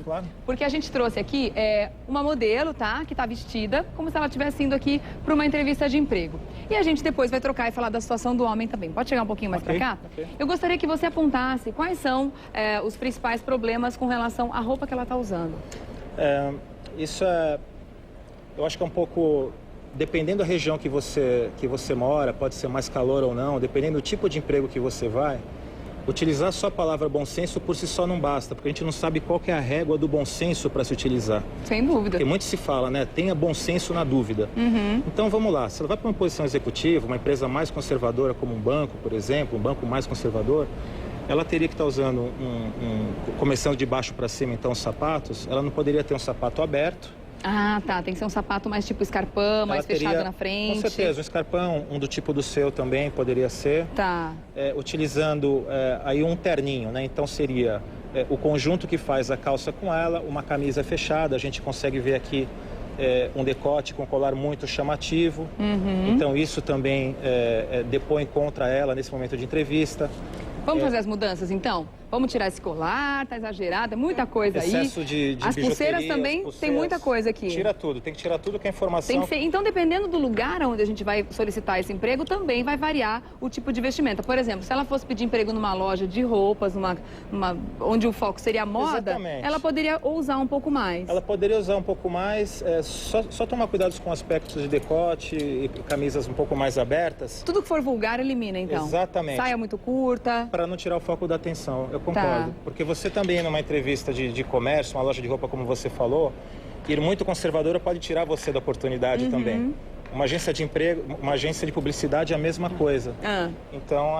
claro. Porque a gente trouxe aqui uma modelo, tá? Que tá vestida como se ela estivesse indo aqui para uma entrevista de emprego. E a gente depois vai trocar e falar da situação do homem também. Pode chegar um pouquinho mais para cá? Eu gostaria que você apontasse quais são os principais problemas com relação à roupa que ela está usando. Eu acho que é um pouco... Dependendo da região que você mora, pode ser mais calor ou não, dependendo do tipo de emprego que você vai, utilizar só a palavra bom senso por si só não basta, porque a gente não sabe qual que é a régua do bom senso para se utilizar. Sem dúvida. Porque muito se fala, né? Tenha bom senso na dúvida. Então vamos lá, se ela vai para uma posição executiva, uma empresa mais conservadora como um banco, por exemplo, um banco mais conservador, ela teria que estar usando começando de baixo para cima, então, os sapatos, ela não poderia ter um sapato aberto. Ah, tá. Tem que ser um sapato mais tipo escarpão, mais fechado na frente. Com certeza, um escarpão, um do tipo do seu também poderia ser. Tá. Utilizando aí um terninho, né? Então seria o conjunto que faz a calça com ela, uma camisa fechada, a gente consegue ver aqui um decote com colar muito chamativo. Então isso também depõe contra ela nesse momento de entrevista. Vamos fazer as mudanças, então? Vamos tirar esse colar, tá exagerado, é muita coisa aí. Excesso de as pulseiras também, tem muita coisa aqui. Tira tudo, tem que tirar tudo que é informação. Tem que ser, então, dependendo do lugar onde a gente vai solicitar esse emprego, também vai variar o tipo de vestimenta. Por exemplo, se ela fosse pedir emprego numa loja de roupas, onde o foco seria a moda, exatamente, ela poderia usar um pouco mais. Ela poderia usar um pouco mais, só tomar cuidado com aspectos de decote e camisas um pouco mais abertas. Tudo que for vulgar, elimina, então. Exatamente. Saia muito curta. Para não tirar o foco da atenção, eu concordo. Tá. Porque você também, numa entrevista de comércio, uma loja de roupa, como você falou, ir muito conservadora pode tirar você da oportunidade também. Uma agência de emprego, uma agência de publicidade é a mesma coisa. Então,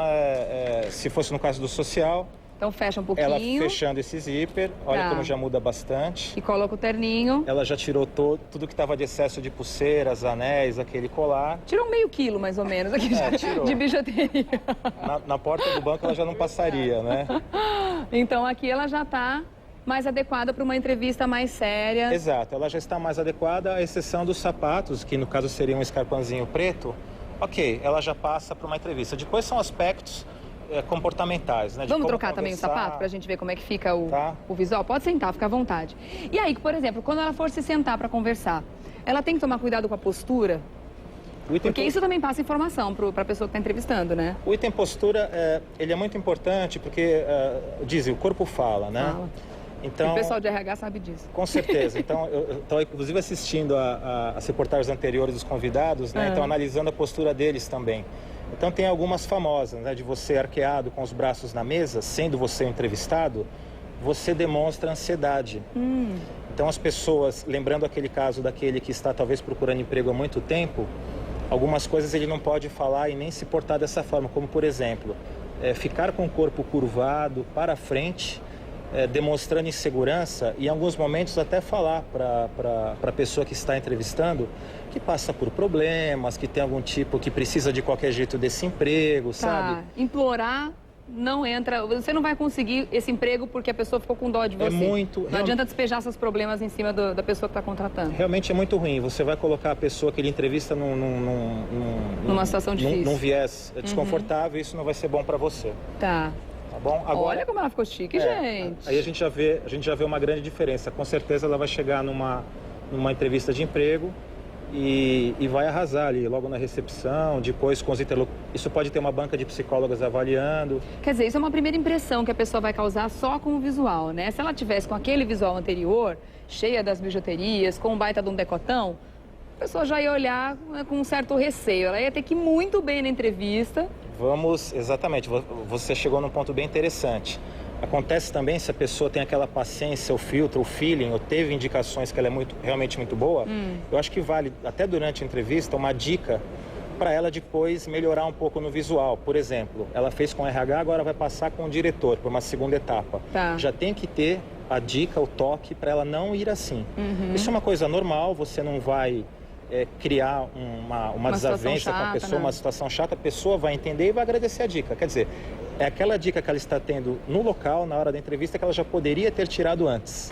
se fosse no caso do social... Então fecha um pouquinho. Ela fechando esse zíper, olha como já muda bastante. E coloca o terninho. Ela já tirou tudo que estava de excesso de pulseiras, anéis, aquele colar. Tirou meio quilo, mais ou menos, aqui de bijuteria. Na porta do banco ela já não passaria, né? Então aqui ela já está mais adequada para uma entrevista mais séria. Exato, ela já está mais adequada, à exceção dos sapatos, que no caso seria um escarpãozinho preto. Ok, ela já passa para uma entrevista. Depois são aspectos comportamentais, né? Vamos trocar também o sapato para a gente ver como é que fica o visual? Pode sentar, fica à vontade. E aí, por exemplo, quando ela for se sentar para conversar, ela tem que tomar cuidado com a postura? Porque isso também passa informação para a pessoa que está entrevistando, né? O item postura, ele é muito importante porque, dizem, o corpo fala, né? Fala. Então, o pessoal de RH sabe disso. Com certeza. Então, eu estou inclusive assistindo as reportagens anteriores dos convidados, né? Então, analisando a postura deles também. Então, tem algumas famosas, né? De você arqueado com os braços na mesa, sendo você o entrevistado, você demonstra ansiedade. Então, as pessoas, lembrando aquele caso daquele que está talvez procurando emprego há muito tempo, algumas coisas ele não pode falar e nem se portar dessa forma, como, por exemplo, ficar com o corpo curvado para frente, demonstrando insegurança e, em alguns momentos, até falar para a pessoa que está entrevistando que passa por problemas, que tem algum tipo, que precisa de qualquer jeito desse emprego, sabe? Implorar não entra, você não vai conseguir esse emprego porque a pessoa ficou com dó de você. Não adianta despejar seus problemas em cima da pessoa que está contratando. Realmente é muito ruim, você vai colocar a pessoa que ele entrevista numa situação difícil. Num viés desconfortável, isso não vai ser bom para você. Tá. Tá bom? Agora, olha como ela ficou chique, gente. Aí a gente já vê uma grande diferença. Com certeza ela vai chegar numa entrevista de emprego e vai arrasar ali, logo na recepção, depois com os interlocutores. Isso pode ter uma banca de psicólogas avaliando. Quer dizer, isso é uma primeira impressão que a pessoa vai causar só com o visual, né? Se ela tivesse com aquele visual anterior, cheia das bijuterias, com um baita de um decotão, a pessoa já ia olhar com um certo receio. Ela ia ter que ir muito bem na entrevista. Exatamente, você chegou num ponto bem interessante. Acontece também se a pessoa tem aquela paciência, o filtro, o feeling, ou teve indicações que ela é realmente muito boa, eu acho que vale, até durante a entrevista, uma dica para ela depois melhorar um pouco no visual. Por exemplo, ela fez com RH, agora vai passar com o diretor por uma segunda etapa. Já tem que ter a dica, o toque, para ela não ir assim. Isso é uma coisa normal, você não vai criar uma desavença com a pessoa, uma situação chata, a pessoa vai entender e vai agradecer a dica. Quer dizer, é aquela dica que ela está tendo no local, na hora da entrevista, que ela já poderia ter tirado antes.